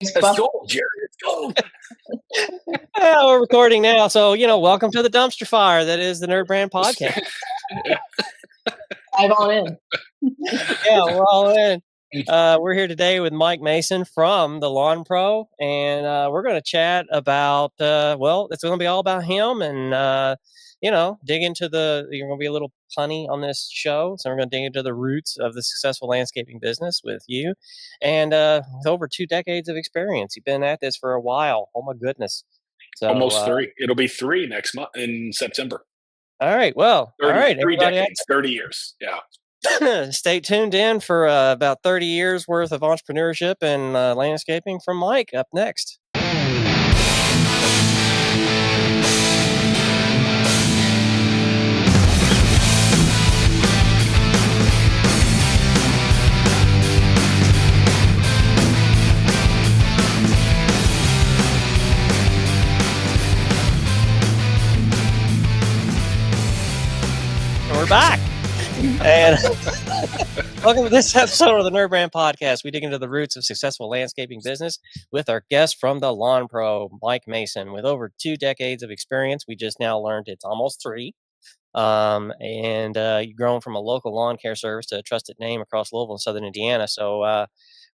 It's gold, Jerry. It's gold. Yeah, we're recording now. So, welcome to the dumpster fire that is the NerdBrand podcast. Dive on in. Yeah, we're all in. We're here today with Mike Mason from the Lawn Pro, and we're going to chat about, it's going to be all about him and, dig into you're going to be a little punny on this show. So we're going to dig into the roots of the successful landscaping business with you. And with over 2 decades of experience, you've been at this for a while. Oh, my goodness. So, Almost 3. It'll be 3 next month in September. All right. Well, 30, all right. 3 decades, 30 years. Yeah. Stay tuned in for about 30 years worth of entrepreneurship and landscaping from Mike up next. We're back. And welcome to this episode of the NerdBrand podcast. We dig into the roots of successful landscaping business with our guest from the Lawn Pro, Mike Mason. With over 2 decades of experience, we just now learned it's almost 3. And you've grown from a local lawn care service to a trusted name across Louisville and Southern Indiana. So we're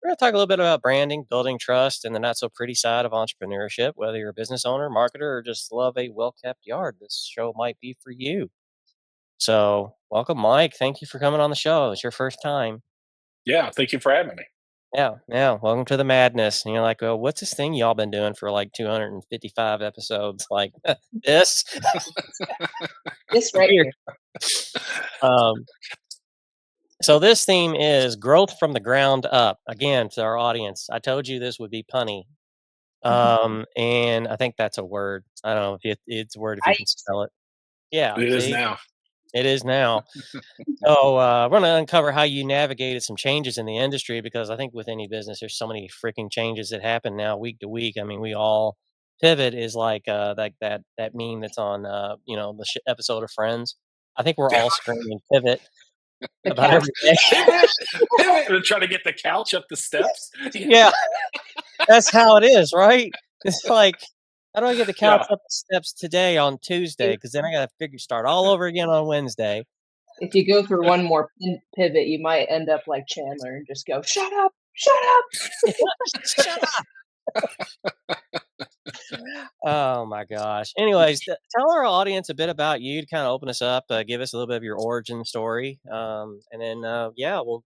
going to talk a little bit about branding, building trust, and the not so pretty side of entrepreneurship. Whether you're a business owner, marketer, or just love a well-kept yard, this show might be for you. So welcome, Mike. Thank you for coming on the show. It's your first time. Yeah, thank you for having me. Yeah. Welcome to the madness. And you're like, well, what's this thing y'all been doing for like 255 episodes? Like this? This right here. So this theme is growth from the ground up. Again, to our audience, I told you this would be punny. And I think that's a word. I don't know if it's a word if you can spell it. Yeah. It is now. It is now. So we're going to uncover how you navigated some changes in the industry, because I think with any business, there's so many freaking changes that happen now week to week. I mean, we all pivot is like that meme that's on the episode of Friends. I think we're all screaming pivot about every day. Pivot. We're trying to get the couch up the steps. Yeah, that's how it is, right? It's like, how do I get the couch up the steps today on Tuesday? Because then I got to start all over again on Wednesday. If you go through one more pivot, you might end up like Chandler and just go, shut up. Shut up. Oh, my gosh. Anyways, tell our audience a bit about you to kind of open us up. Give us a little bit of your origin story. And then, we'll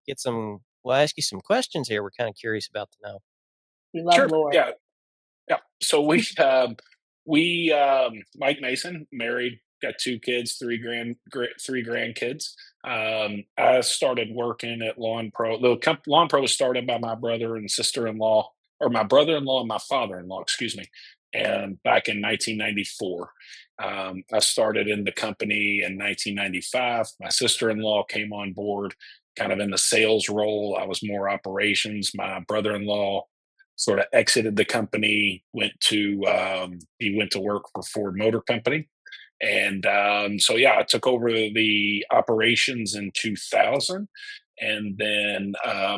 ask you some questions here. We're kind of curious about to know. We love lore. Yeah. So we Mike Mason, married, got 2 kids, 3 grandkids. I started working at Lawn Pro. The Lawn Pro was started by my brother and sister-in-law, or my brother-in-law and my father-in-law, excuse me. And back in 1994, I started in the company in 1995. My sister-in-law came on board kind of in the sales role. I was more operations. My brother-in-law sort of exited the company, went to work for Ford Motor Company. And I took over the operations in 2000. And then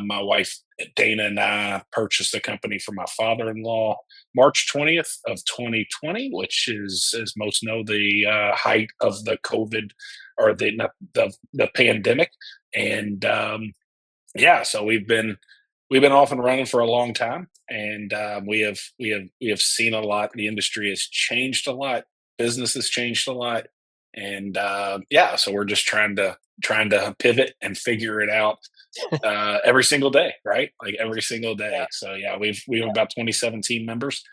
my wife, Dana, and I purchased the company from my father-in-law March 20th of 2020, which is, as most know, the height of the COVID, or the pandemic. And so we've been off and running for a long time, and we have seen a lot. The industry has changed a lot. Business has changed a lot, and so we're just trying to pivot and figure it out every single day, right? Like every single day. Yeah. So we have about 27 team members.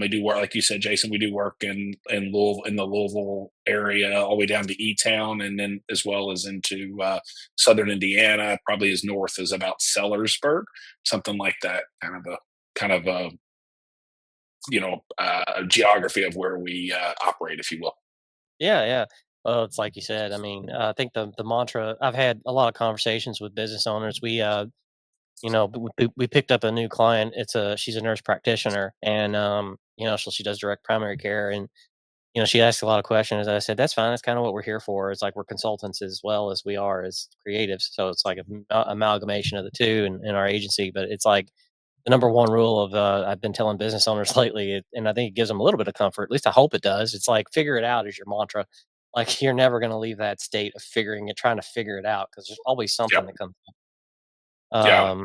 We do work, like you said, Jason. We do work in Louisville, in the Louisville area, all the way down to E-Town, and then as well as into Southern Indiana, probably as north as about Sellersburg, something like that. Kind of a geography of where we operate, if you will. Yeah. Well, it's like you said. I mean, I think the mantra. I've had a lot of conversations with business owners. We picked up a new client. She's a nurse practitioner, and so she does direct primary care, and she asked a lot of questions. I said, that's fine. That's kind of what we're here for. It's like we're consultants as well as we are as creatives. So it's like an amalgamation of the two in our agency. But it's like, the number one rule of I've been telling business owners lately, and I think it gives them a little bit of comfort. At least I hope it does. It's like figure it out is your mantra. Like you're never going to leave that state of figuring it, trying to figure it out because there's always something Yep. that comes up. Yeah.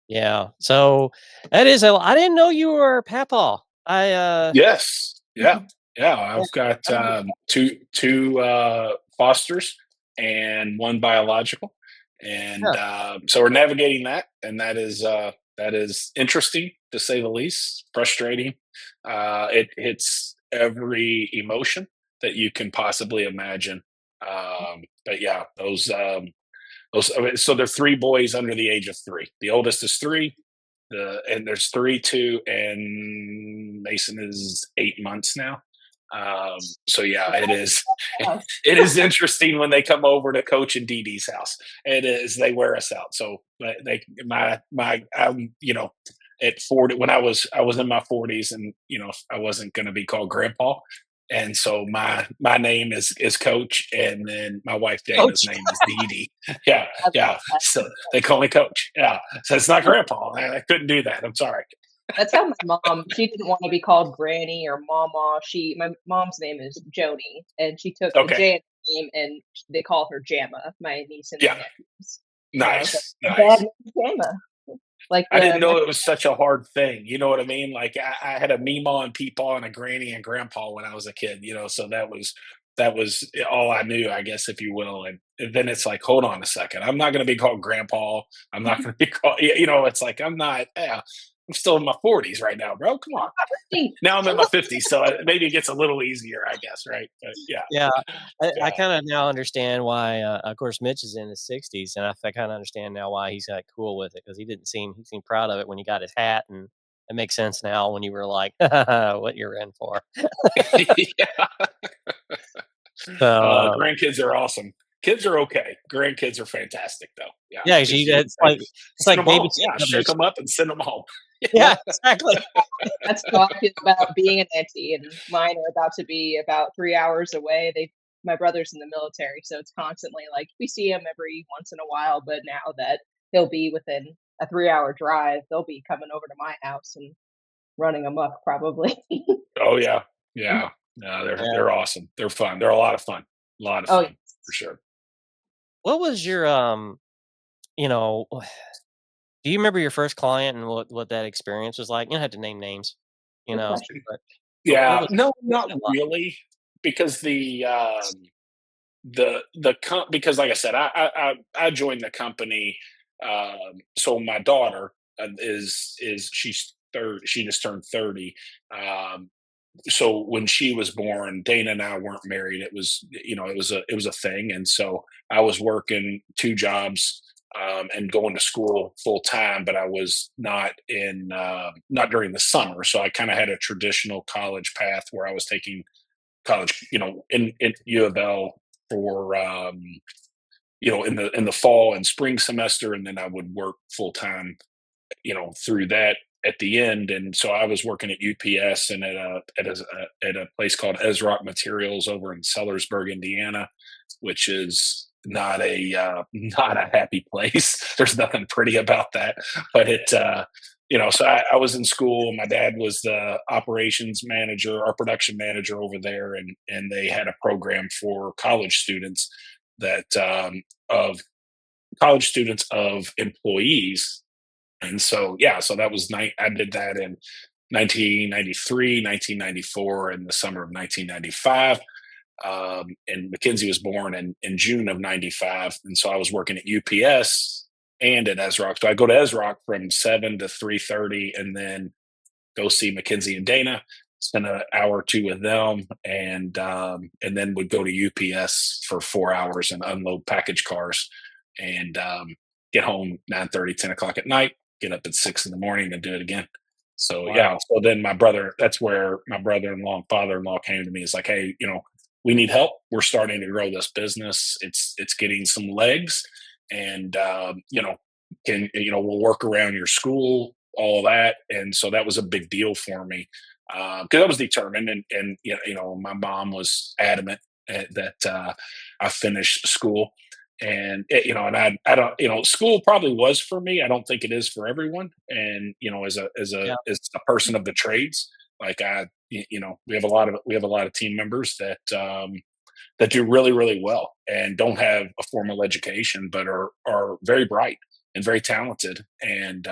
Yeah. So that is I didn't know you were Papa. Yes. Yeah. Yeah. Yeah, I've got I'm- two fosters and one biological, and yeah. so we're navigating that, and that is interesting to say the least. Frustrating. It hits every emotion that you can possibly imagine. But yeah, so they're three boys under the age of three. The oldest is three. And there's three, two, and Mason is 8 months now. So yeah, it is. Wow. It is interesting when they come over to Coach and Dee Dee's house. It is they wear us out. So they my at 40 when I was in my 40s, and I wasn't going to be called Grandpa. And so my name is Coach, and then my wife Dana's Coach. name is Dee Dee. Yeah, I love yeah. that. So they call me Coach. Yeah, so it's not Grandpa. I couldn't do that. I'm sorry. That's how my mom, she didn't want to be called Granny or Mama. My mom's name is Joni, and she took the Okay. J name, and they call her Jamma, my niece and my Yeah. nephews. So I was like, Nice. "My dad Nice. named Jamma." Like I didn't my know it was such a hard thing. You know what I mean? Like I had a Meemaw and Peepaw and a Granny and Grandpa when I was a kid. So that was all I knew, I guess, if you will. And then it's like, hold on a second, I'm not going to be called Grandpa. I'm not going to be called. It's like I'm not. Yeah, I'm still in my 40s right now, bro. Come on. Now I'm in my 50s, so maybe it gets a little easier, I guess. Right? But yeah, Yeah, I yeah. kind of now understand why. Of course, Mitch is in his 60s, and I kind of understand now why he's like cool with it because he seemed proud of it when he got his hat, and it makes sense now when you were like, what you're in for. Yeah. So Grandkids are awesome. Kids are okay. Grandkids are fantastic, though. Yeah, yeah, because it's send like them home. babysitting Yeah, shake others. them up and send them home. Yeah, exactly. That's how I feel about being an auntie, and mine are about to be about 3 hours away. My brother's in the military, so it's constantly like we see him every once in a while, but now that he'll be within a 3-hour drive, they'll be coming over to my house and running amok probably. Oh yeah, yeah. No, Yeah. they're awesome. They're fun. They're a lot of fun. A lot of Oh, fun for sure. What was your you know, do you remember your first client and what that experience was like? You don't have to name names, good so, question. what Yeah, was no, what not was it like? really, because because like I said, I joined the company. So my daughter is she's third. She just turned 30. Um, so when she was born, Dana and I weren't married. It was a thing, and so I was working two jobs and going to school full time, but I was not during the summer. So I kind of had a traditional college path where I was taking college, in U of L for in the fall and spring semester, and then I would work full time through that at the end. And so I was working at UPS and at a place called Ezrock Materials over in Sellersburg, Indiana, which is not a not a happy place. There's nothing pretty about that, but so I was in school. My dad was the operations manager or production manager over there, and they had a program for college students that of college students of employees. And so, yeah, so that was I did that in 1993, 1994, in the summer of 1995. And Mackenzie was born in June of 95. And so I was working at UPS and at Ezrock. So I go to Ezrock from 7 to 3:30, and then go see Mackenzie and Dana, spend an hour or two with them, and then would go to UPS for 4 hours and unload package cars, and get home 9:30, 10 o'clock at night, get up at 6 in the morning and do it again. So Wow. yeah, so then that's where my brother-in-law and father-in-law came to me. It's like, hey, we need help. We're starting to grow this business. It's getting some legs, and we'll work around your school, all that. And so that was a big deal for me, because I was determined, and my mom was adamant that I finished school. and I don't, school probably was for me. I don't think it is for everyone. And Yeah. as a person of the trades, like we have a lot of team members that do really, really well and don't have a formal education, but are very bright and very talented. And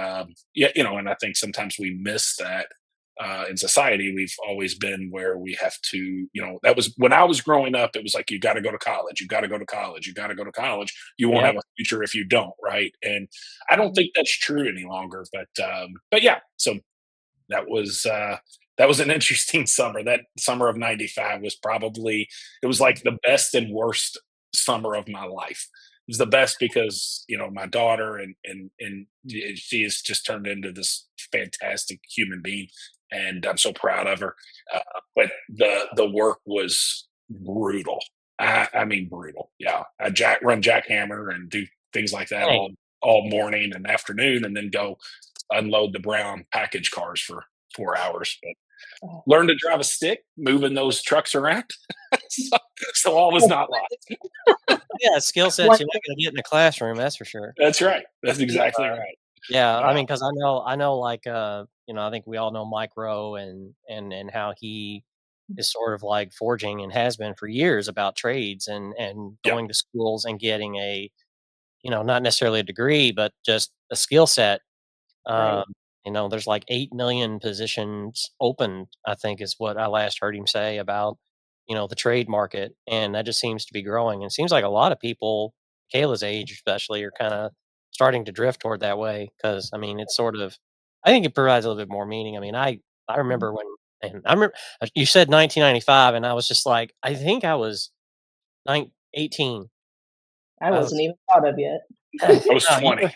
yeah, and I think sometimes we miss that in society. We've always been where we have to, that was when I was growing up. It was like you got to go to college, you got to go to college, you got to go to college. You won't Yep. have a future if you don't, right? And I don't think that's true any longer. But yeah, so that was uh, that was an interesting summer. That summer of '95 was probably it was like the best and worst summer of my life. It was the best because my daughter and she has just turned into this fantastic human being, and I'm so proud of her. Uh, but the work was brutal. I mean brutal. Yeah, I run jackhammer and do things like that Dang. all morning and afternoon, and then go unload the brown package cars for 4 hours. But Oh. learn to drive a stick, moving those trucks around. so, so all was not lost. Yeah, skill sets you're not going to get in the classroom. That's for sure. That's right. That's exactly Uh, right. yeah, I Uh, mean, because I know, like, I think we all know Mike Rowe and how he is sort of like forging and has been for years about trades and yep. going to schools and getting not necessarily a degree, but just a skill set. Right. Um, there's like 8 million positions open, I think is what I last heard him say about, the trade market. And that just seems to be growing. And it seems like a lot of people, Kayla's age especially, are kind of starting to drift toward that way. Cause I mean, it's sort of, I think it provides a little bit more meaning. I mean, I Mhm. remember and I remember you said 1995, and I was just like, I think I was 18. I I wasn't was, even thought of yet. I was no, 20. I was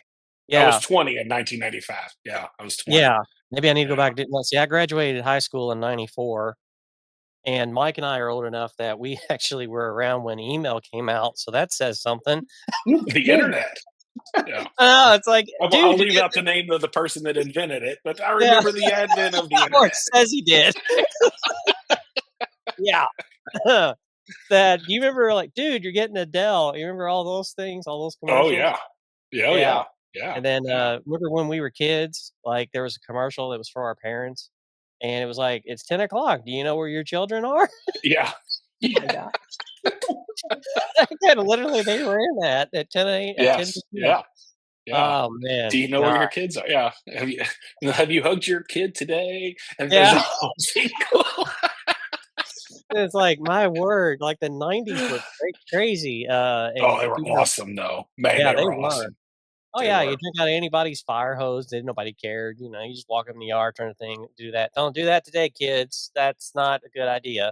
yeah. 20 in 1995. Yeah, I was 20. Yeah, maybe I need to go Yeah. back to see, I graduated high school in '94, and Mike and I are old enough that we actually were around when email came out, so that says something. You The kidding? internet. Yeah. Oh, it's like, I'll dude, you're leave out the getting name of the person that invented it, but I yeah, remember the advent of the or it internet. says he did. Yeah. That you remember, like, dude, you're getting a Dell. You remember all those things, all those Oh commercials? yeah. Yeah. Oh Yeah, yeah. Yeah. and then, Yeah. remember when we were kids, like, there was a commercial that was for our parents, and it was like, "It's 10 o'clock. Do you know where your children are?" Yeah. Oh my god. And literally, they ran that at 10 at Yes. 10:15. Yeah. Yeah. Oh, Do man. you know where God. your kids are? Yeah. Have you hugged your kid today? And there's a Yeah. whole sequel. It's like, my word, like, the '90s were crazy, Oh, and they were people were awesome though. Man, yeah, they they were were. awesome. Oh, They yeah, you were. drink out of anybody's fire hose, didn't nobody cared, you just walk up in the yard trying to do that. "Don't do that today, kids. That's not a good idea."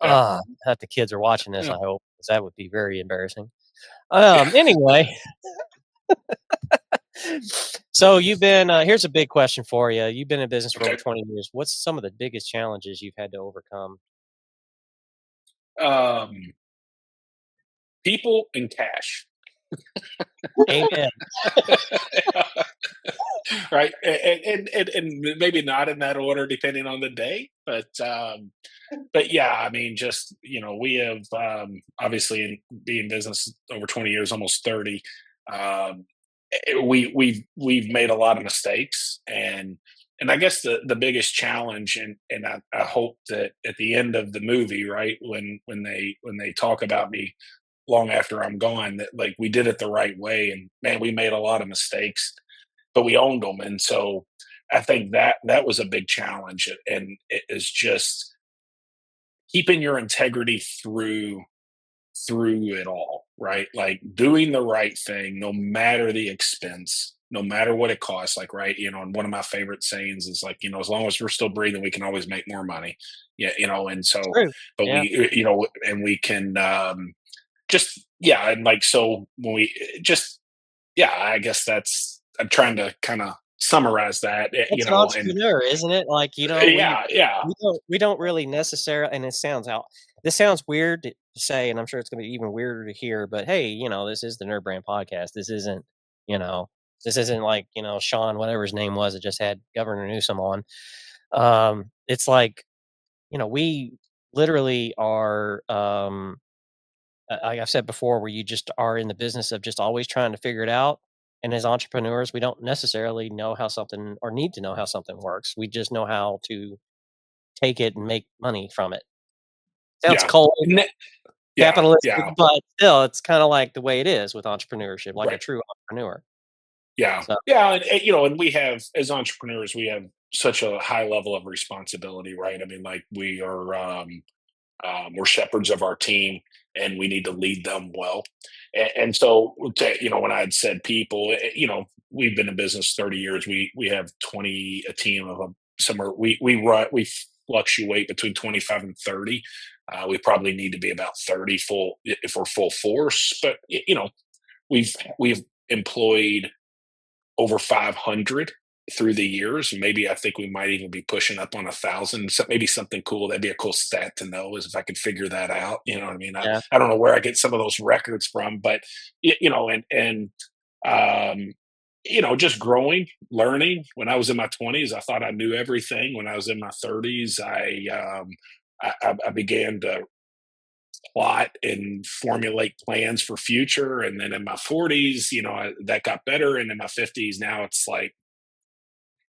Yeah. That the kids are watching this, Yeah. I hope, 'cause that would be very embarrassing. Yeah. Anyway, so you've been here's a big question for you. You've been in business for over Okay. 20 years. What's some of the biggest challenges you've had to overcome? Um, people and cash. Amen. Right. And maybe not in that order depending on the day, but yeah, I mean, just we have obviously being in business over 20 years, almost 30. Um, we've made a lot of mistakes, and I guess the biggest challenge, and I hope that at the end of the movie, right, when they talk about me long after I'm gone, that like we did it the right way, and man, we made a lot of mistakes, but we owned them, and so I think that was a big challenge, and it is just keeping your integrity through it all, right? Like doing the right thing, no matter the expense, no matter what it costs. Like, right, and one of my favorite sayings is like, as long as we're still breathing, we can always make more money. Yeah, and so, True. but Yeah. and we can just yeah, and like so when we just yeah, I guess that's I'm trying to kind of summarize that, That's an and entrepreneur, isn't it? Like, yeah, yeah, we don't really necessarily, and this sounds weird to say, and I'm sure it's gonna be even weirder to hear, but hey, this is the NerdBrand podcast. You know, this isn't like, Sean, whatever his name was, that just had Governor Newsom on. It's like, we literally are like I've said before, where you just are in the business of just always trying to figure it out. And as entrepreneurs, we don't necessarily know how something or need to know how something works. We just know how to take it and make money from it. Sounds Yeah. cold, Ne Yeah, capitalistic, yeah, but still, it's kind of like the way it is with entrepreneurship, like a right. true entrepreneur. Yeah. So, Yeah, and we have as entrepreneurs, we have such a high level of responsibility, right? I mean, like, we're shepherds of our team, and we need to lead them well. And so, when I had said people, we've been in business 30 years. We have 20 a team of somewhere. We fluctuate between 25 and 30. We probably need to be about 30 full if we're full force. But we've employed over 500 through the years. Maybe I think we might even be pushing up on 1,000. So maybe something cool. That'd be a cool stat to know is if I could figure that out. You know what I mean? yeah. I don't know where I get some of those records from, but and um, just growing, learning. When I was in my 20s, I thought I knew everything. When I was in my 30s, I began to plot and formulate plans for future. And then in my 40s, that got better. And in my 50s, now it's like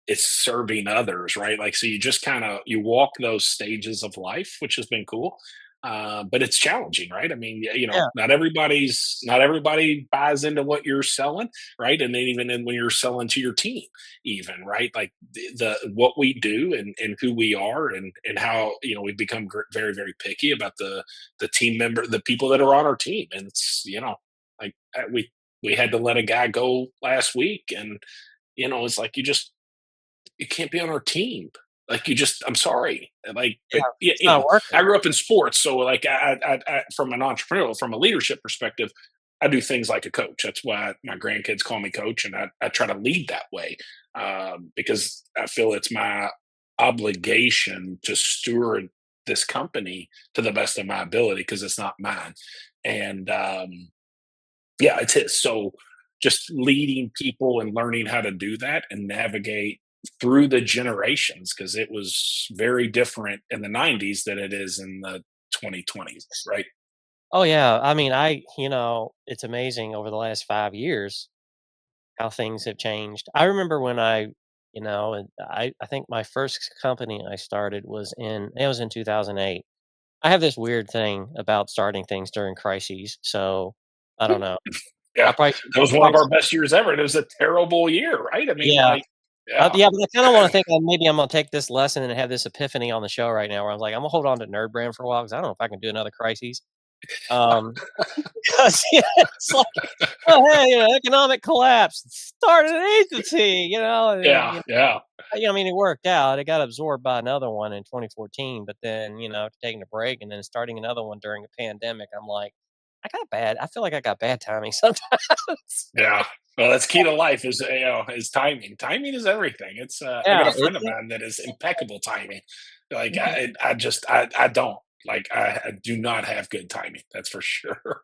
it's serving others, right? Like, so you just kind of you walk those stages of life, which has been cool. But it's challenging, right? I mean, Yeah. not everybody buys into what you're selling, right? And then even when you're selling to your team, even right, like the what we do and who we are and how we've become very very picky about the team member, the people that are on our team, and it's like we had to let a guy go last week, and it's like you can't be on our team. Like I'm sorry. Like, but Yeah. It's not I working. grew up in sports, so like from an entrepreneurial, from a leadership perspective, I do things like a coach. That's why my grandkids call me coach, and I try to lead that way because I feel it's my obligation to steward this company to the best of my ability because it's not mine. And yeah, it's his. So just leading people and learning how to do that and navigate through the generations because it was very different in the 90s than it is in the 2020s, right? Oh yeah. I mean, it's amazing over the last 5 years how things have changed. I remember when and I think my first company I started it was in 2008. I have this weird thing about starting things during crises. So I don't know. I Yeah, probably that was I one of probably our best years ever. And it was a terrible year, right? I mean, yeah. like, yeah. Yeah, but I kinda wanna think maybe I'm gonna take this lesson and have this epiphany on the show right now where I was like, "I'm gonna hold on to NerdBrand for a while because I don't know if I can do another crises." Um, because, yeah, it's like, "Oh, hey, economic collapse, start an agency," and, Yeah, yeah. I mean, it worked out. It got absorbed by another one in 2014, but then, taking a break and then starting another one during a pandemic, I'm like, I feel like I got bad timing sometimes. Yeah. Well, that's key to life is timing. Timing is everything. I got Yeah, a is friend of it? mine that is impeccable timing. Like Mhm. I don't like I do not have good timing. That's for sure.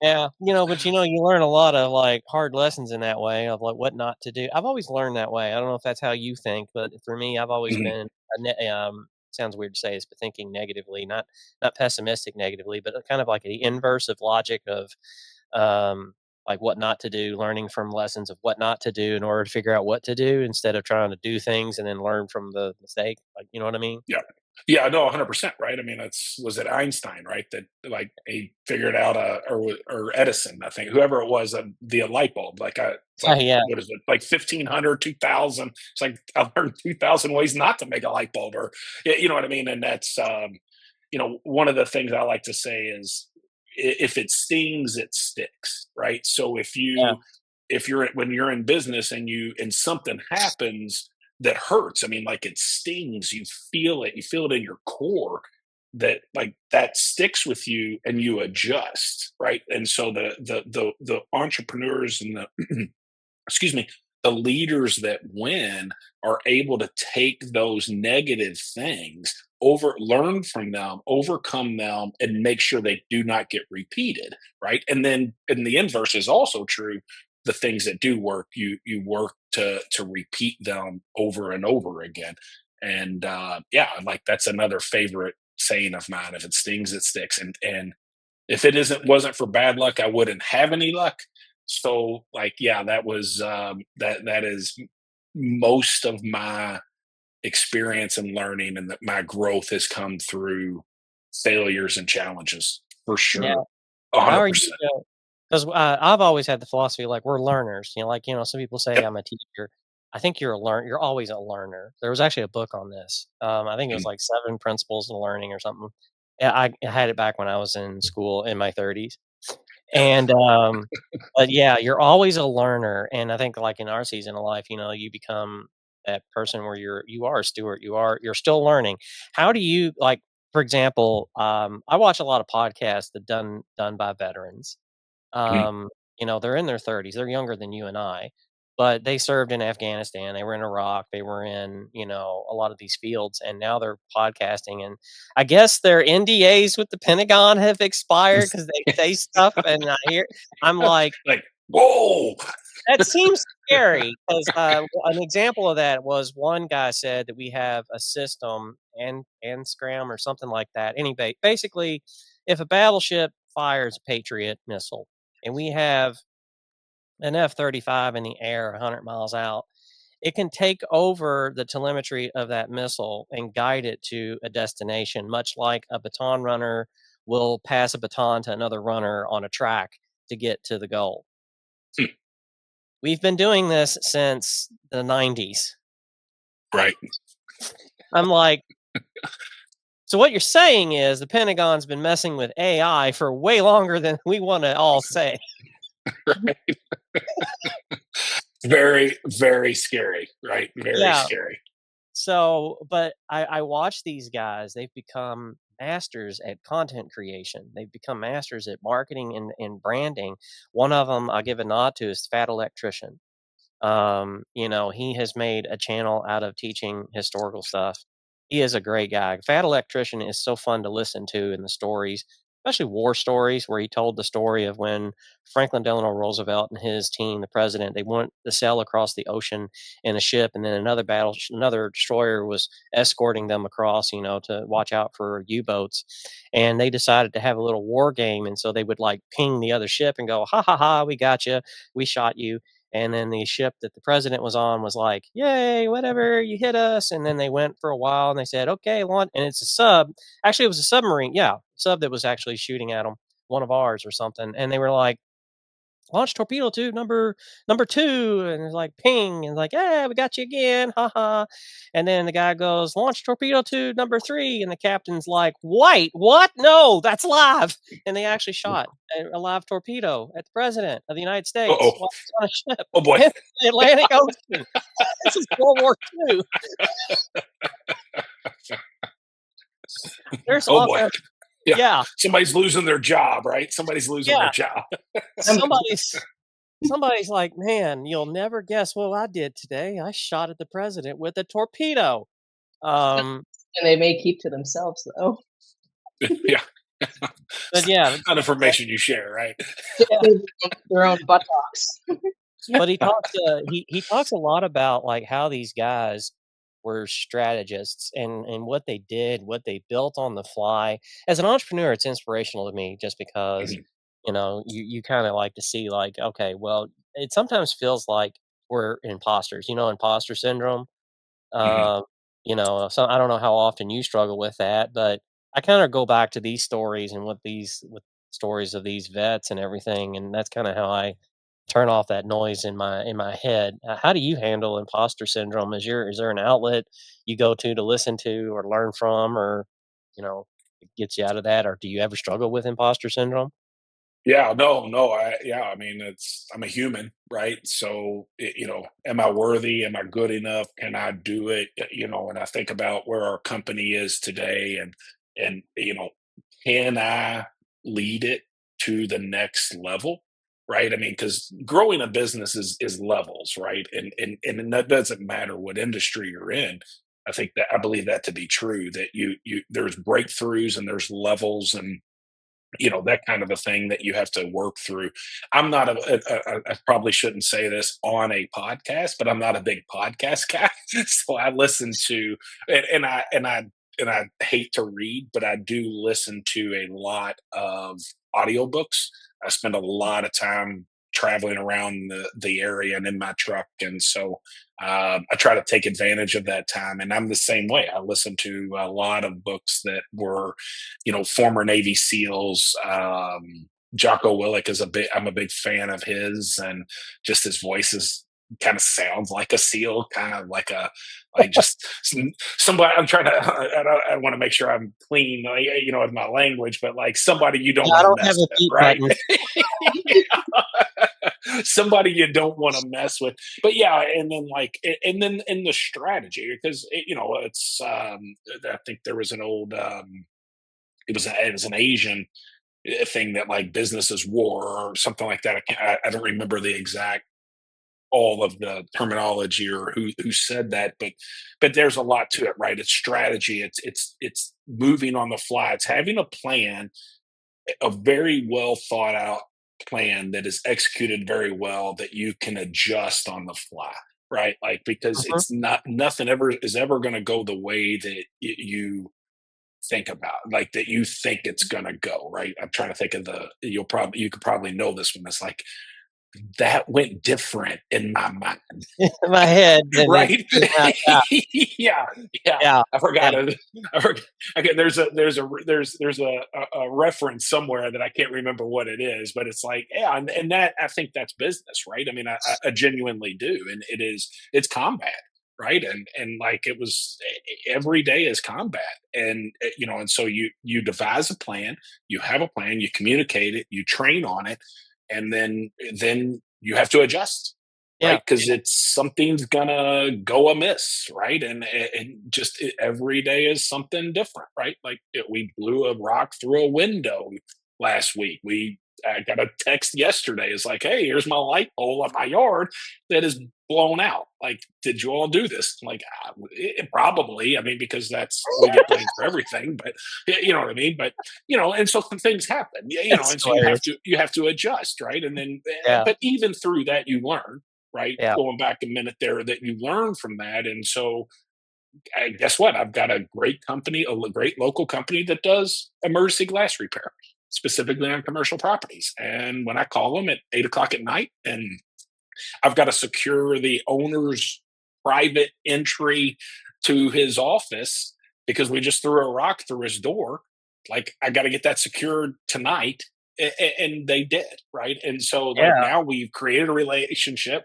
Yeah, but you learn a lot of like hard lessons in that way of like what not to do. I've always learned that way. I don't know if that's how you think, but for me, I've always Mhm. been sounds weird to say this, but thinking negatively, not pessimistic negatively, but kind of like the inverse of logic of um like what not to do, learning from lessons of what not to do in order to figure out what to do instead of trying to do things and then learn from the mistake. Like, you know what I mean? Yeah. Yeah, no, 100%, right? I mean, that's was it Einstein, right? That like he figured out or Edison, I think, whoever it was, the light bulb. It's like Yeah. what is it? Like 1500, 2000. It's like I learned 2000 ways not to make a light bulb you know what I mean? And that's one of the things I like to say is if it stings, it sticks, right? So Yeah. if you're when you're in business and something happens that hurts, I mean, like it stings, you feel it in your core that like that sticks with you and you adjust, right? And so the entrepreneurs and the excuse me, the leaders that win are able to take those negative things learn from them, overcome them, and make sure they do not get repeated, right? And then in the inverse is also true. The things that do work, you work to repeat them over and over again. And yeah, like that's another favorite saying of mine: if it stings, it sticks. And if it isn't wasn't for bad luck, I wouldn't have any luck. So like, yeah, that was that is most of my experience and learning, and that my growth has come through failures and challenges for Yeah. sure. A How hundred are you? percent. Because I've always had the philosophy like we're learners. Like some people say Yep. I'm a teacher. I think you're a learn. You're always a learner. There was actually a book on this. I think it was Mm, like Seven Principles of Learning or something. Yeah, I had it back when I was in school in my 30s. And but yeah, you're always a learner. And I think like in our season of life, you become that person where you are a steward. You're still learning. How do you like? For example, I watch a lot of podcasts that done by veterans. mm, um, they're in their 30s. They're younger than you and I, but they served in Afghanistan. They were in Iraq. They were in, a lot of these fields, and now they're podcasting. And I guess their NDAs with the Pentagon have expired because they say stuff. And I'm like, like, whoa. that seems scary because an example of that was one guy said that we have a system and scram or something like that. Anyway, basically, if a battleship fires a Patriot missile and we have an F-35 in the air 100 miles out, it can take over the telemetry of that missile and guide it to a destination, much like a baton runner will pass a baton to another runner on a track to get to the goal. We've been doing this since the 90s. Right. I'm like, so what you're saying is the Pentagon's been messing with AI for way longer than we want to all say. Right. Very, very scary. Right. Very Yeah. scary. So, but I watch these guys. They've become masters at content creation. They've become masters at marketing and branding. One of them I'll give a nod to is Fat Electrician. He has made a channel out of teaching historical stuff. He is a great guy. Fat Electrician is so fun to listen to in the stories, especially war stories, where he told the story of when Franklin Delano Roosevelt and his team, the president, they went to sail across the ocean in a ship, and then another destroyer was escorting them across, to watch out for U-boats. And they decided to have a little war game, and so they would like ping the other ship and go, "Ha ha ha, we got you, we shot you." And then the ship that the president was on was like, "Yay, whatever, you hit us." And then they went for a while and they said, "Okay, launch." And it's a sub. Actually, it was a submarine. Yeah, sub that was actually shooting at them, one of ours or something. And they were like, "Launch torpedo tube number 2." And it's like ping and like, "Yeah, we got you again, haha." And then the guy goes, "Launch torpedo tube number 3." And the captain's like, "Wait, what? No, that's live." And they actually shot a live torpedo at the president of the United Uh States oh. while he's on a ship Oh boy. in the Atlantic Ocean. This is World War II. There's Oh all boy. kinds. Yeah. Yeah, Somebody's losing their job, right? Somebody's losing their yeah. job. Um, Somebody's like, "Man, you'll never guess what I did today. I shot at the president with a torpedo." Um, and they may keep to themselves though. Yeah. but yeah, Not information you share, right? yeah. Their own buttocks. But he talks a lot about like how these guys were strategists and what they did, what they built on the fly. As an entrepreneur, it's inspirational to me just because Mhm, you kind of like to see like, okay, well, it sometimes feels like we're imposters, imposter syndrome. mhm, Um, so I don't know how often you struggle with that, but I kind of go back to these stories and with stories of these vets and everything, and that's kind of how I turn off that noise in my head. How do you handle imposter syndrome? Is there an outlet you go to listen to or learn from, or it gets you out of that, or do you ever struggle with imposter syndrome? yeah, no, no, I mean, I'm a human, right? So, am I worthy? Am I good enough? Can I do it? And I think about where our company is today, and can I lead it to the next level? Right? I mean, because growing a business is levels, right? And that doesn't matter what industry you're in. I believe that to be true. That there's breakthroughs and there's levels, and that kind of a thing that you have to work through. I'm not I probably shouldn't say this on a podcast, but I'm not a big podcast guy. So I listen to, and I I hate to read, but I do listen to a lot of audiobooks. I spend a lot of time traveling around the area and in my truck, and so I try to take advantage of that time. And I'm the same way. I listen to a lot of books that were, former Navy SEALs. Jocko Willick is a big. I'm a big fan of his, and just his voice is kind of sounds like a seal, kind of like just somebody. I'm trying to. I want to make sure I'm clean, with my language, but like somebody you don't Yeah, I want to don't have mess a with, beat right? button. Somebody you don't want to mess with. But yeah, and then in the strategy, because it's I think there was an old it was an Asian thing that like businesses war or something like that. I don't remember the exact all of the terminology or who said that, but there's a lot to it, right? It's strategy. It's moving on the fly. It's having a plan, a very well thought out plan that is executed very well that you can adjust on the fly, right? Like because Mhm. it's not nothing ever is ever going to go the way that you think about, like that you think it's going to go, right? I'm trying to think of you could probably know this one. It's like that went different in my mind. In my head, then it Right? came out. Yeah, Yeah, yeah. yeah, I yeah. forgot it. I forgot. Okay, there's a reference somewhere that I can't remember what it is, but it's like, yeah, and that I think that's business, right? I mean, I genuinely do, and it's combat, right? And like it was every day is combat, and and so you devise a plan, you have a plan, you communicate it, you train on it, and then you have to adjust, Yeah, right? Because it's something's gonna go amiss, right? And just every day is something different, right? Like we blew a rock through a window last week. I got a text yesterday. It's like, hey, here's my light pole in my yard that is blown out. Like, did you all do this? I'm like, probably. I mean, because that's we get blamed for everything, but you know what I mean. But and so some things happen, it's and so hilarious. you have to adjust, right? And then, Yeah, but even through that, you learn, right? yeah, Going back a minute there, that you learn from that, and so guess what? I've got a great company, a great local company that does emergency glass repair, specifically on commercial properties. And when I call them at 8 o'clock at night, and I've got to secure the owner's private entry to his office because we just threw a rock through his door. Like, I got to get that secured tonight. And they did, right? And so, like, yeah, now we've created a relationship,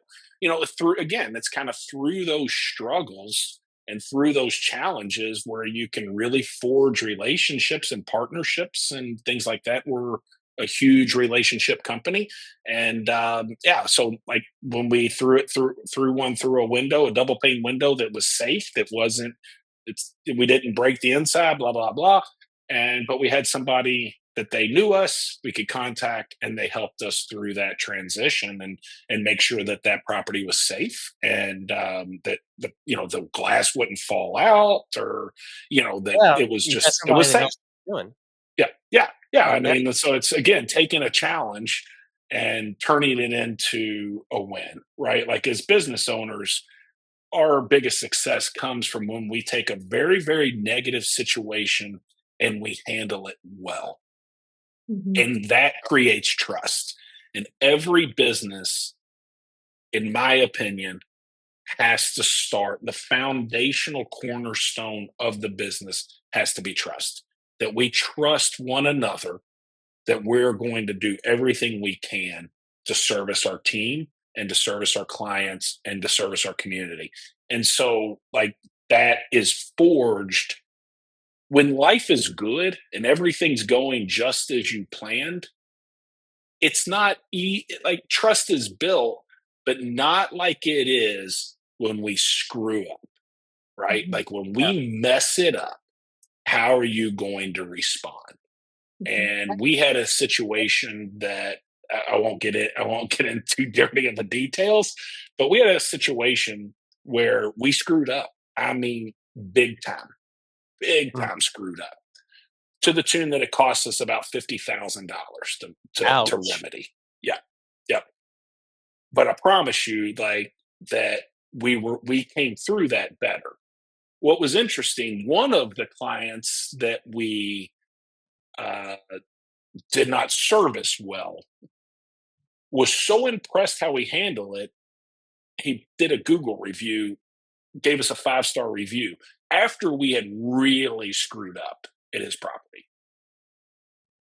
through again, it's kind of through those struggles and through those challenges where you can really forge relationships and partnerships and things like that. We're a huge relationship company, and yeah, so like when we threw one through a window, a double pane window that was safe, that wasn't we didn't break the inside, blah blah blah, and but we had somebody that they knew us, we could contact, and they helped us through that transition and make sure that that property was safe, and that the glass wouldn't fall out, or that yeah. it You got was somebody that safe. knows what they're doing. Yeah, yeah, yeah. Yeah, And I mean, so it's again taking a challenge and turning it into a win, right? Like as business owners, our biggest success comes from when we take a very, very negative situation and we handle it well. Mhm. And that creates trust. And every business, in my opinion, has to start the foundational cornerstone of the business has to be trust. That we trust one another, that we're going to do everything we can to service our team and to service our clients and to service our community. And so, like, that is forged when life is good and everything's going just as you planned. It's not like trust is built, but not like it is when we screw up, right? Mhm. Like when yeah, we mess it up, how are you going to respond? Mhm. And we had a situation that I won't get it. I won't get into too dirty of the details, but we had a situation where we screwed up. I mean, big mm, time screwed up to the tune that it cost us about $50,000 to ouch. remedy. Yeah, yep. But I promise you, like that, we came through that better. what was interesting, one of the clients that we uh, did not service well was so impressed how we handle it. He did a Google review, gave us a 5-star review after we had really screwed up at his property.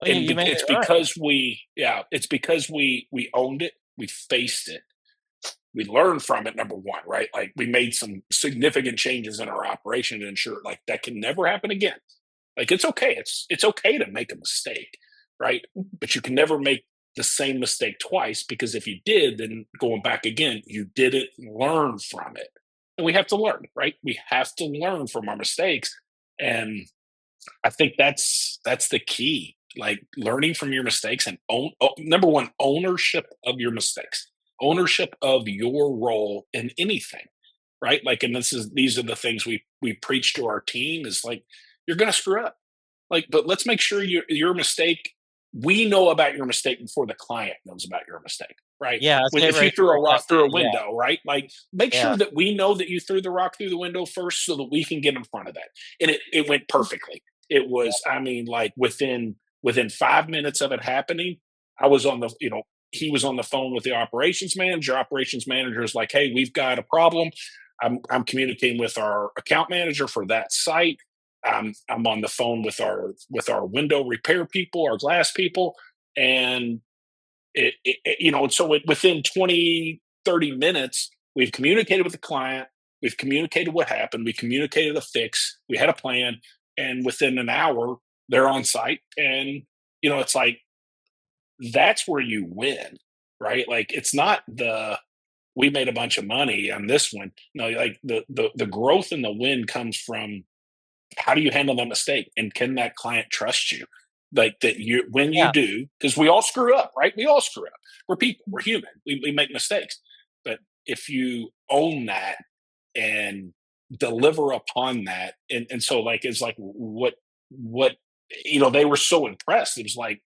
Well, And you made it's it right. because it's because we owned it, we faced it, we learned from it. Number one, right? Like we made some significant changes in our operation to ensure like that can never happen again. Like it's okay. It's okay to make a mistake, right? But you can never make the same mistake twice, because if you did, then going back again, you didn't learn from it. And we have to learn, right? We have to learn from our mistakes. And I think that's the key. Like learning from your mistakes and number one, ownership of your mistakes, ownership of your role in anything, right? Like, and these are the things we preach to our team is like, you're going to screw up, like, but let's make sure your mistake, we know about your mistake before the client knows about your mistake, right? Yeah, I say it If you right threw there. a Like, rock through a yeah, window, right? Like, make yeah, sure that we know that you threw the rock through the window first so that we can get in front of that. And it went perfectly. It yeah. was, I mean, like within 5 minutes of it happening, I was on the, he was on the phone with the operations manager. Operations manager is like, hey, we've got a problem. I'm communicating with our account manager for that site. I'm on the phone with our window repair people, our glass people, and within 20-30 minutes, we've communicated with the client, we've communicated what happened, we communicated a fix, we had a plan, and within an hour, they're on site, and it's like that's where you win, right? Like it's not the we made a bunch of money on this one. No, like the growth and the win comes from how do you handle that mistake, and can that client trust you, like that you when you Yeah. do, because we all screw up, right? We all screw up. We're people, we're human, we make mistakes. But if you own that and deliver upon that, and so like it's like what they were so impressed. It was like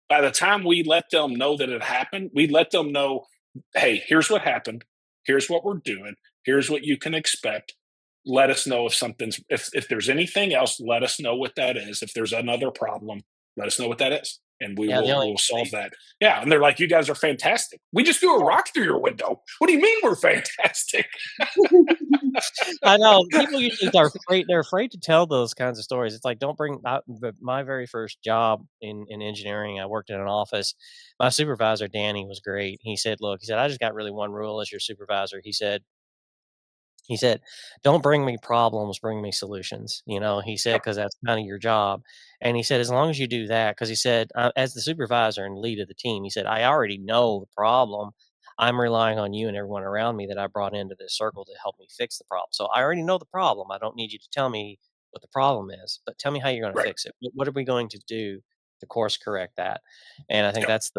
by the time we let them know that it happened, we let them know, hey, here's what happened, here's what we're doing, here's what you can expect. Let us know if if there's anything else, let us know what that is. If there's another problem, let us know what that is. And we Yeah, the will only we'll solve that. Yeah. And they're like, you guys are fantastic. We just threw a rock through your window. What do you mean we're fantastic? I know people usually are afraid. They're afraid to tell those kinds of stories. It's like don't bring my very first job in engineering. I worked in an office. My supervisor Danny was great. He said, "Look," he said, "I just got really one rule as your supervisor." He said, "Don't bring me problems, bring me solutions." He said, Yep. "Because that's kind of your job." And he said, "As long as you do that," because he said, as the supervisor and lead of the team, he said, "I already know the problem. I'm relying on you and everyone around me that I brought into this circle to help me fix the problem. So I already know the problem. I don't need you to tell me what the problem is, but tell me how you're going to Right. fix it. What are we going to do to course correct that?" And I think Yep. that's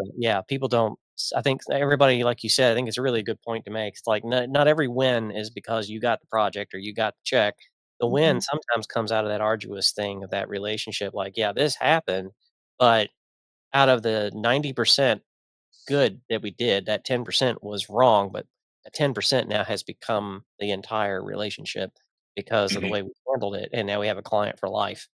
people don't I think everybody, like you said, I think it's a really good point to make. It's like not every win is because you got the project or you got the check. The win Mhm. sometimes comes out of that arduous thing of that relationship. Like, yeah, this happened, but out of the 90% good that we did, that 10% was wrong, but that 10% now has become the entire relationship because of the Mhm. way we handled it. And now we have a client for life.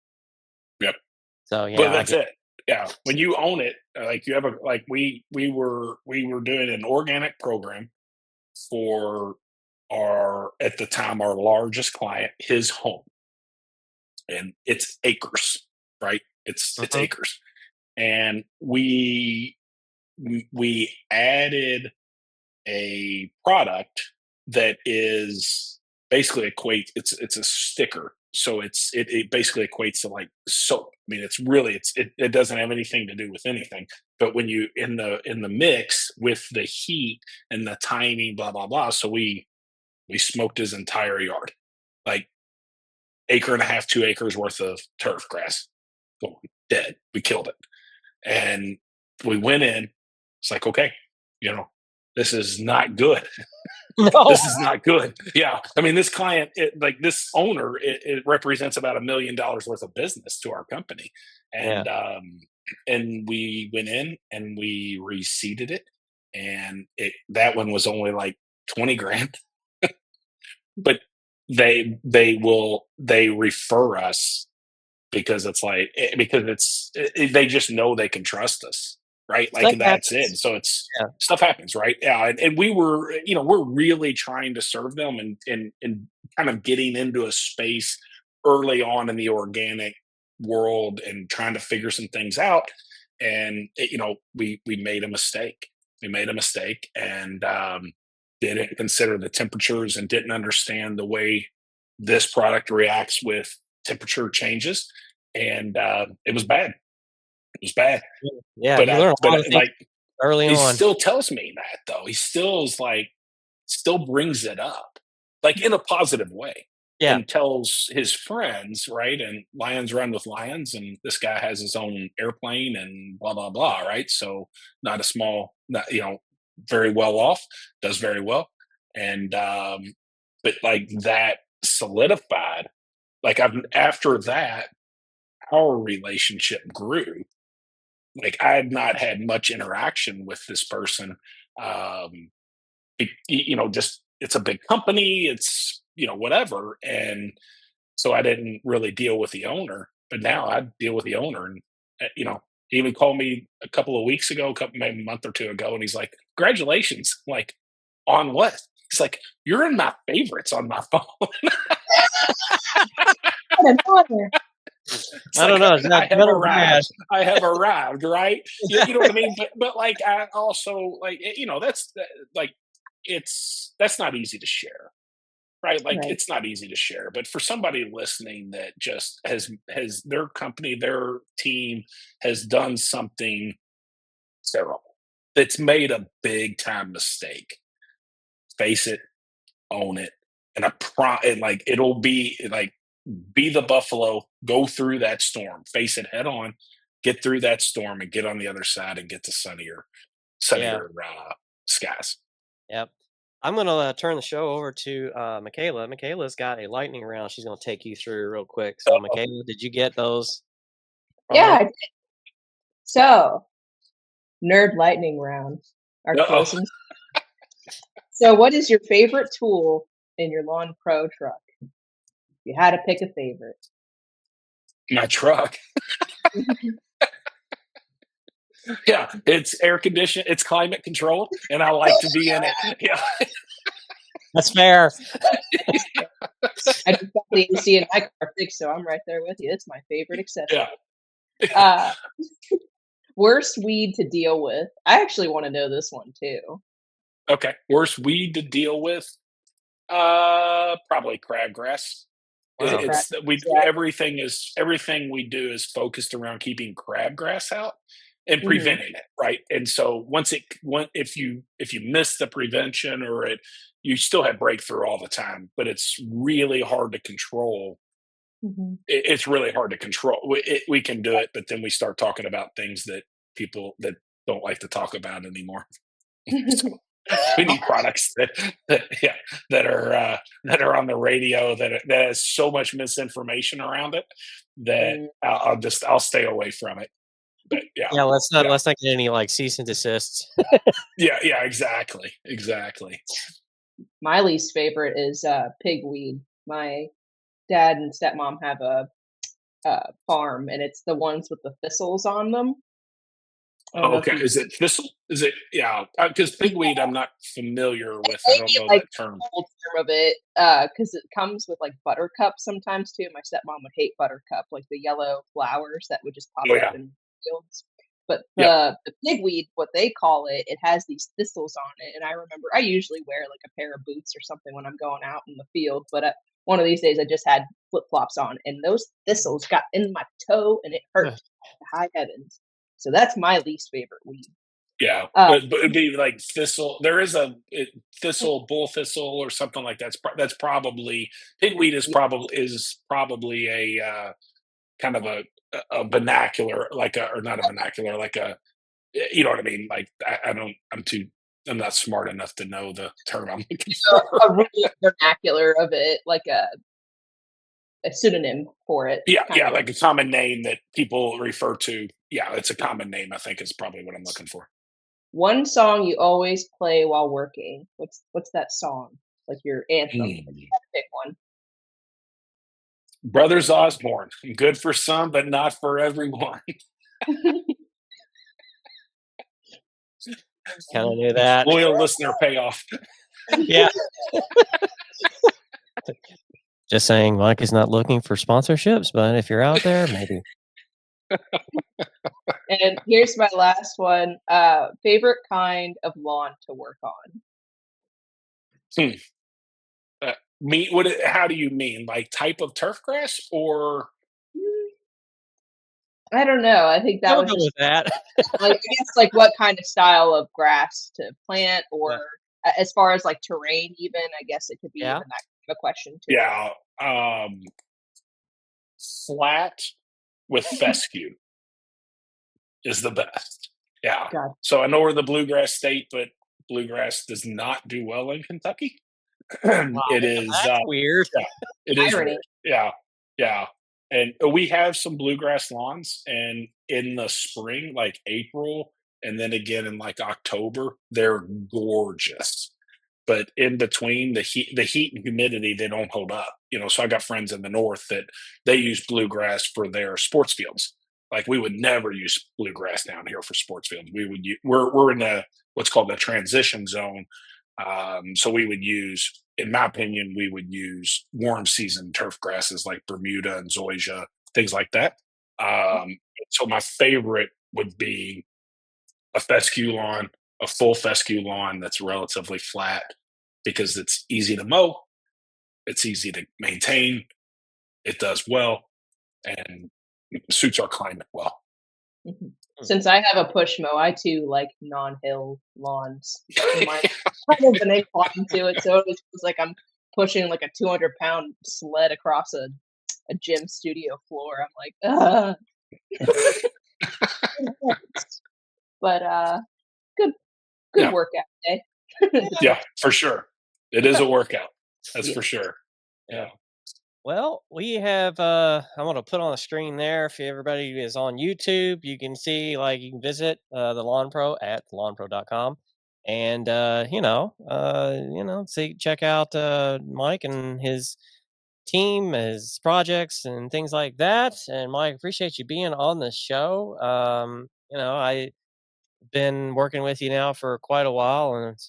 Yep. So But yeah, I that's get it. Yeah. When you own it, like you have a like we were doing an organic program for our at the time our largest client, his home, and it's acres, right? It's mhm. acres, and we added a product that is basically equate it's a sticker, so it basically equates to like soap. I mean, it doesn't have anything to do with anything, but when you in the mix with the heat and the timing, blah blah blah, so we smoked his entire yard, like acre and a half, 2 acres worth of turf grass gone, dead. We killed it. And we went in. It's like, okay, you know, this is not good. No. This is not good. Yeah. I mean, this client, like this owner, it represents about $1 million worth of business to our company. Yeah. And we went in and we reseeded it. And that one was only like 20 grand. But they refer us because it's like because they just know they can trust us, right? Like Stuff that's it. happens. So it's Yeah. stuff happens, right? Yeah, and we were, we're really trying to serve them and kind of getting into a space early on in the organic world and trying to figure some things out. And we made a mistake. We made a mistake and didn't consider the temperatures and didn't understand the way this product reacts with temperature changes, and it was bad. It was bad. Yeah, But you learn a lot of things like early he on. still tells me that though. He still is like still brings it up, like in a positive way, Yeah. and tells his friends, right? And lions run with lions, and this guy has his own airplane and blah blah blah, right? So not a small, not very well off, does very well, and but like that solidified. Like after that, our relationship grew. Like I had not had much interaction with this person. Um, just it's a big company, it's whatever, and so I didn't really deal with the owner. But now I deal with the owner, and he even called me a couple of weeks ago, maybe a month or two ago, and he's like, "Congratulations!" I'm like, on what? He's like, "You're in my favorites on my phone." What an honor. It's I like don't know. Is I that have good or bad? arrived. I have arrived, right? You know what I mean? But like I also like like that's not easy to share, right? Like Right. it's not easy to share. But for somebody listening that just has their company, their team has done something terrible, that's made a big time mistake. Face it, own it, and and like it'll be like be the buffalo, go through that storm, face it head on, get through that storm, and get on the other side and get to Yeah. sunnier skies. Yep. I'm gonna turn the show over to Michaela. Michaela's got a lightning round. She's gonna take you through real quick. So, Uh-oh. Michaela, did you get those from me? Yeah. So, nerd lightning round. Our Uh-oh. closing. So, what is your favorite tool in your lawn pro truck? If you had to pick a favorite. My truck. Yeah, it's air conditioned, it's climate controlled, and I like to be in it. Yeah. That's fair. I just got the AC in my car fixed, so I'm right there with you. It's my favorite accessory. Yeah. Uh, worst weed to deal with. I actually want to know this one too. Okay. Worst weed to deal with? Probably crabgrass. Wow. Crap. It's we Yeah. everything we do is focused around keeping crabgrass out and Mhm. preventing it, right? And so if you miss the prevention or you still have breakthrough all the time, but it's really hard to control. Mhm. It's really hard to control. We can do it, but then we start talking about things that people that don't like to talk about anymore. So we need products yeah, that are on the radio that has so much misinformation around it that Mm. I'll stay away from it. But yeah, Yeah, yeah, let's not get any like cease and desists. yeah, exactly, exactly. My least favorite is pigweed. My dad and stepmom have a farm, and it's the ones with the thistles on them. I don't know if Okay, you is it thistle? Is it yeah? Because pigweed, I'm not familiar with. I don't maybe know like that term. the whole term of it, because it comes with like buttercup sometimes too. My stepmom would hate buttercup, like the yellow flowers that would just pop Oh up yeah, in fields. But yep. the pigweed, what they call it, it has these thistles on it. And I remember I usually wear like a pair of boots or something when I'm going out in the field. But one of these days I just had flip flops on, and those thistles got in my toe, and it hurt Ugh. to high heavens. So that's my least favorite weed. Yeah, Uh, but it'd be like thistle. There is thistle, bull thistle, or something like that. That's probably pigweed is probably a kind of a vernacular, like a or not a vernacular, like a you know what I mean. Like I don't. I'm not smart enough to know the term I'm looking for. a real vernacular of it, like a pseudonym for it, Yeah, kind yeah, of. like a common name that people refer to. Yeah, it's a common name. I think is probably what I'm looking for. One song you always play while working. What's that song? Like your anthem. If you Hmm. had to pick one. Brothers Osborne, good for some, but not for everyone. Kind of knew that. Loyal listener payoff. Yeah. Just saying, Mike is not looking for sponsorships, but if you're out there, maybe. And here's my last one. Favorite kind of lawn to work on? Hmm. How do you mean? Like type of turf grass or Mm, I don't know. I think that I'll was go just with that. like I guess like what kind of style of grass to plant, Yeah. or as far as like terrain, even I guess it could be Yeah. even that kind of a question too. yeah, um, flat with fescue is the best. Yeah. God, So I know we're the bluegrass state, but bluegrass does not do well in Kentucky. It is, That's weird. yeah, it is irony. weird. Yeah, yeah, and we have some bluegrass lawns, and in the spring, like April, and then again in like October, they're gorgeous. But in between the heat and humidity, they don't hold up. So I got friends in the north that they use bluegrass for their sports fields. Like we would never use bluegrass down here for sports fields. We're in the what's called the transition zone. So we would use, in my opinion, we would use warm season turf grasses like Bermuda and zoysia, things like that. So my favorite would be a fescue lawn, a full fescue lawn that's relatively flat because it's easy to mow, it's easy to maintain, it does well, and suits our climate well. Mhm. Hmm. Since I have a push mow, I too like non-hill lawns. Mine kind of an incline to it, so it was like I'm pushing like a 200-pound sled across a gym studio floor. I'm like, ugh. But good good Yeah, workout day. yeah, for sure. It is a workout. That's Yeah. for sure. Yeah. Yeah, Well, we have I want to put on the screen there if everybody is on YouTube, you can see you can visit the Lawn Pro at lawnpro.com and see check out Mike and his team, his projects and things like that. And Mike, appreciate you being on the show. I been working with you now for quite a while, and it's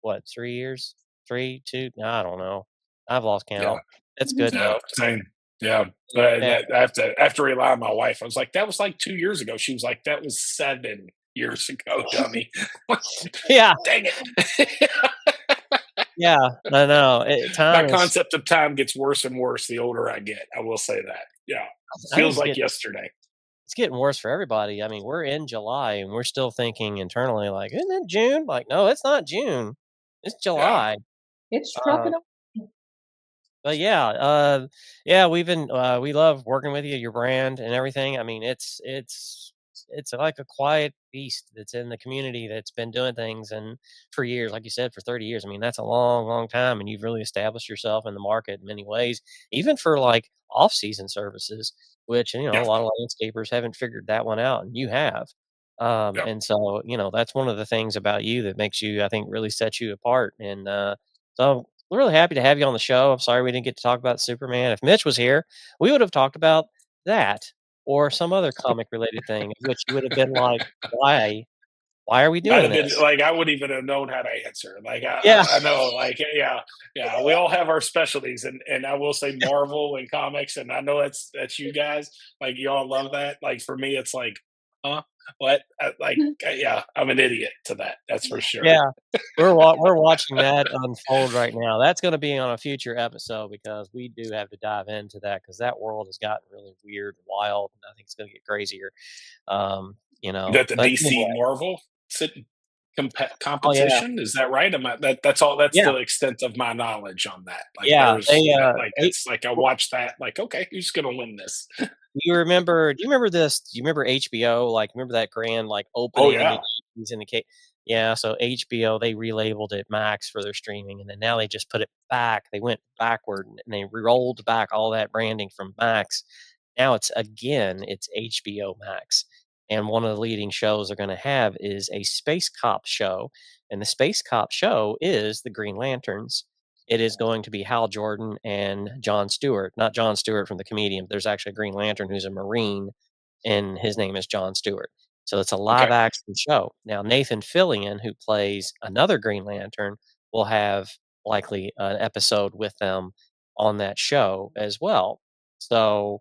what 3 years, 3, 2, I don't know. I've lost yeah, count. It's good yeah, though. same. Yeah, Yeah, I have to rely on my wife. I was like, "That was like 2 years ago." She was like, "That was 7 years ago, dummy." yeah, Dang it. yeah. I know. My Time is. concept of time gets worse and worse the older I get. I will say that. Yeah. I think Feels like yesterday. it's getting worse for everybody. I mean, we're in July and we're still thinking internally, like, isn't it June? Like, no, it's not June. It's Yeah. July. It's Uh, trucking up. But yeah, we love working with you, your brand and everything. I mean, it's like a quiet beast that's in the community that's been doing things and for years, like you said, for 30 years. I mean, that's a long, long time, and you've really established yourself in the market in many ways, even for like off-season services, which a Yeah. lot of landscapers haven't figured that one out, and you have. Yeah. And so that's one of the things about you that makes you, I think, really sets you apart. And so we're really happy to have you on the show. I'm sorry we didn't get to talk about Superman. If Mitch was here, we would have talked about that or some other comic related thing, which you would have been like, why? Why are we I'd doing have been this? like, I wouldn't even have known how to answer. Like, Yeah. I know, like, yeah, yeah. We all have our specialties, and I will say Marvel and comics, and I know that's you guys. Like, y'all love that. Like, for me, it's like, huh? What? Yeah, I'm an idiot to that. That's for sure. Yeah. We're watching that unfold right now. That's going to be on a future episode because we do have to dive into that because that world has gotten really weird and wild, and I think it's going to get crazier. That the But DC anyway, Marvel oh yeah, competition, is that right? That's all. That's yeah, the extent of my knowledge on that. Like, yeah. there's like it's like I watched that. Like, okay, who's gonna win this? Do you remember this? Do you remember HBO? Like, remember that grand, like, Oh opening in the yeah, 80s in the case? Yeah, so HBO, they relabeled it Max for their streaming, and then now they just put it back. They went backward, and they rolled back all that branding from Max. Now it's HBO Max, and one of the leading shows they're gonna have is a space cop show, and the space cop show is the Green Lanterns. it is going to be Hal Jordan and Jon Stewart. Not Jon Stewart from the comedian, but there's actually a Green Lantern who's a Marine, and his name is Jon Stewart. So it's a live Okay. action show. Now, Nathan Fillion, who plays another Green Lantern, will have likely an episode with them on that show as well. So,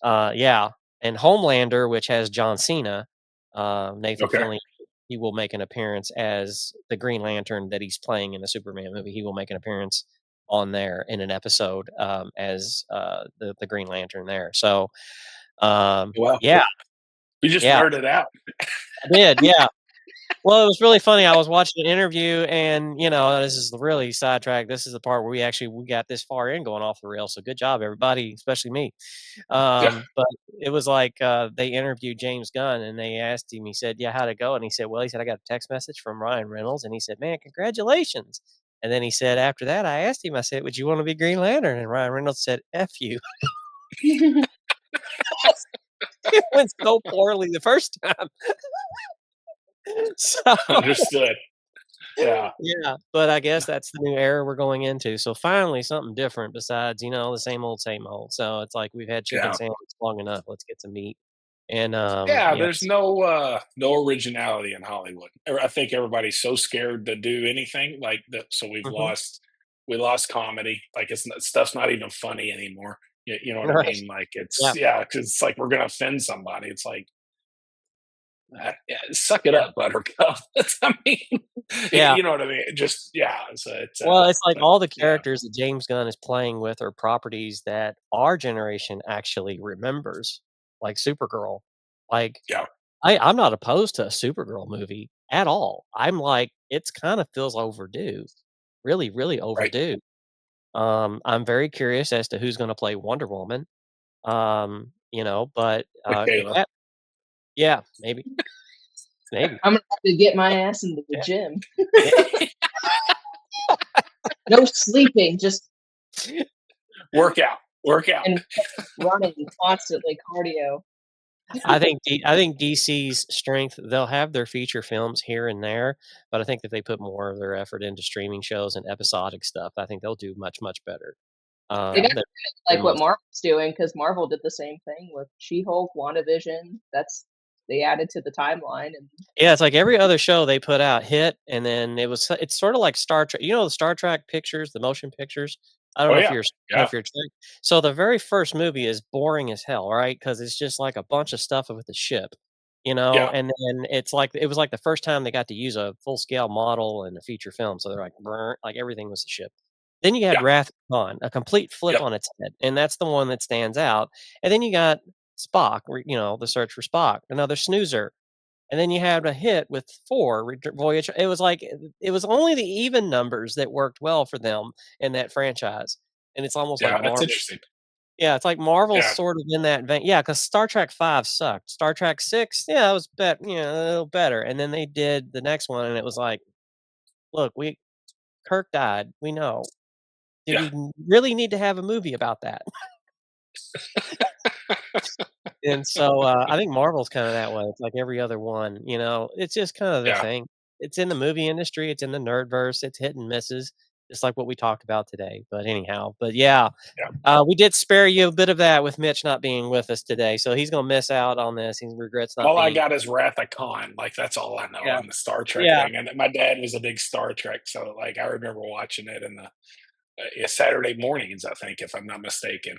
yeah. And Homelander, which has John Cena, Nathan Okay. Fillion, he will make an appearance as the Green Lantern that he's playing in the Superman movie. He will make an appearance on there in an episode as the Green Lantern there. So, Well, yeah, we just yeah, nerded out. I did, yeah. Well, it was really funny. I was watching an interview, and this is really sidetracked. This is the part where we got this far in going off the rails. So good job, everybody, especially me. Yeah. But it was like they interviewed James Gunn, and they asked him. He said, "Yeah, how'd it go?" And he said, "Well, he said I got a text message from Ryan Reynolds, and he said, man, congratulations." And then he said, after that, I asked him. I said, "Would you want to be Green Lantern?" And Ryan Reynolds said, "F you." It went so poorly the first time. So Understood. Yeah. yeah, but I guess that's the new era we're going into. So finally, something different besides the same old, same old. So it's like we've had chicken Yeah. sandwich long enough. Let's get some meat. And Yeah, there's no originality in Hollywood. I think everybody's so scared to do anything like that, so mhm, we lost comedy. Like stuff's not even funny anymore. You know what I right, mean? Like yeah, because it's like we're gonna offend somebody. It's like yeah, suck it yeah, up, Buttercup. I mean, yeah. you know what I mean? Just yeah. So it's Well, it's like but all the yeah, characters that James Gunn is playing with are properties that our generation actually remembers, like Supergirl. Like yeah, I'm not opposed to a Supergirl movie at all. I'm like, it's kind of feels overdue, really, really right. overdue. I'm very curious as to who's gonna play Wonder Woman. But, if Michaela. that yeah, maybe, maybe. I'm gonna have to get my ass into the Yeah, gym. yeah. No sleeping, just Work out. and running constantly, cardio. I think DC's strength, they'll have their feature films here and there, but I think if they put more of their effort into streaming shows and episodic stuff, I think they'll do much, much better, They got than like than what most. Marvel's doing because Marvel did the same thing with She-Hulk, WandaVision. They added to the timeline and Yeah, it's like every other show they put out hit, and then it's sorta like Star Trek. The Star Trek pictures, the motion pictures? I don't Oh know if yeah, you're yeah, so the very first movie is boring as hell, right? Because it's just like a bunch of stuff with the ship, yeah, and then it was like the first time they got to use a full-scale model in a feature film, so they're like, "Brr," like everything was the ship. Then you had yeah, Wrath of Khan, a complete flip yep, on its head, and that's the one that stands out, and then you got Spock, The Search for Spock, another snoozer. And then you had a hit with 4, Voyage. It was like it was only the even numbers that worked well for them in that franchise, and it's almost like yeah. That's Marvel. interesting. Yeah, it's like Marvel's Yeah, sort of in that vein. Yeah, because Star Trek 5 sucked. Star Trek 6, yeah, it was a little better, and then they did the next one, and it was like, "Look, we Kirk died, we know. Did yeah, we really need to have a movie about that?" And so, I think Marvel's kinda that way. It's like every other one, It's just kinda the yeah, thing. It's in the movie industry, it's in the nerdverse, it's hit and misses, just like what we talked about today, but anyhow yeah, yeah. we did spare you a bit of that with Mitch not being with us today, so he's gonna miss out on this, he regrets not All I being. got is Wrath of Khan. Like that's all I know Yeah. on the Star Trek Yeah. thing. And my dad was a big Star Trek, so like I remember watching it in the Saturday mornings. I think, if I'm not mistaken.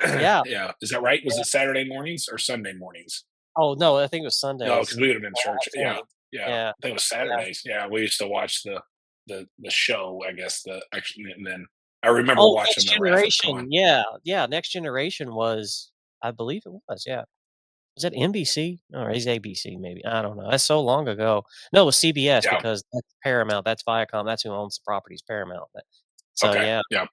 Yeah. Yeah, is that right? Was Yeah. it Saturday mornings or Sunday mornings? Oh, no, I think it was No, Sundays. because we would have been church. All Yeah, Sundays. yeah. Yeah. I think it was Yeah. Saturdays. Yeah, we used to watch the show. I guess the actually, and then I remember Oh, watching Next the Wrath of Khan. Generation, yeah, yeah, Next Generation was I believe it was, yeah. Was it NBC? Or is ABC maybe? I don't know. That's so long ago. No, it was CBS Yeah. because that's Paramount. That's Viacom. That's who owns the properties, Paramount. So Okay. yeah. Yeah.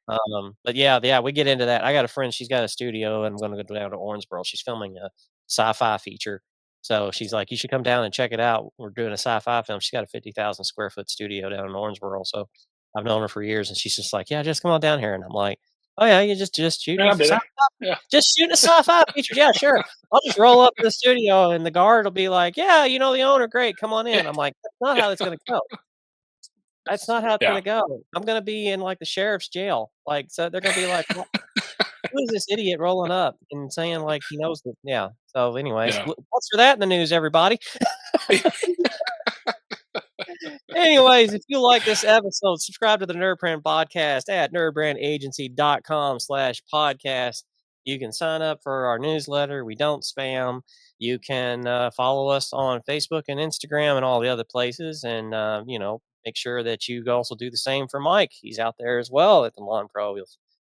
But yeah, we get into that. I got a friend, she's got a studio and I'm gonna go down to Owensboro. She's filming a sci-fi feature. So she's like, you should come down and check it out. We're doing a sci-fi film. She's got a 50,000 square foot studio down in Owensboro. So I've known her for years and she's just like, yeah, just come on down here. And I'm like, oh yeah, you just shooting Yeah, a I'll be sci there. Yeah. just shooting a sci-fi feature. Yeah, sure. I'll just roll up to the studio and the guard will be like, "Yeah, you know the owner, great, come on in." I'm like, "That's not how it's gonna go." That's not how it's Yeah. gonna go. I'm gonna be in, like, the sheriff's jail. Like, so they're gonna be like, "Who is this idiot rolling up and saying, like, he knows the" yeah. So, anyways, Yeah. what's for that in the news, everybody? Anyways, if you like this episode, subscribe to the NerdBrand podcast at nerdbrandagency.com/podcast. You can sign up for our newsletter. We don't spam. You can follow us on Facebook and Instagram and all the other places. And, make sure that you also do the same for Mike. He's out there as well at the Lawn Pro.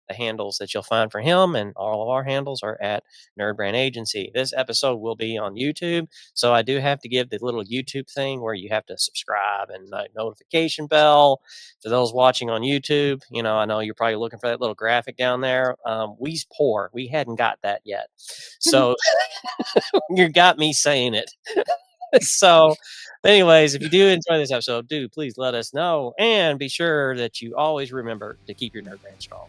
The handles that you'll find for him and all of our handles are at NerdBrand Agency. This episode will be on YouTube. So I do have to give the little YouTube thing where you have to subscribe and notification bell for those watching on YouTube. I know you're probably looking for that little graphic down there. We's poor. We hadn't got that yet. So you got me saying it. So anyways, if you do enjoy this episode, please let us know and be sure that you always remember to keep your nerd brand strong.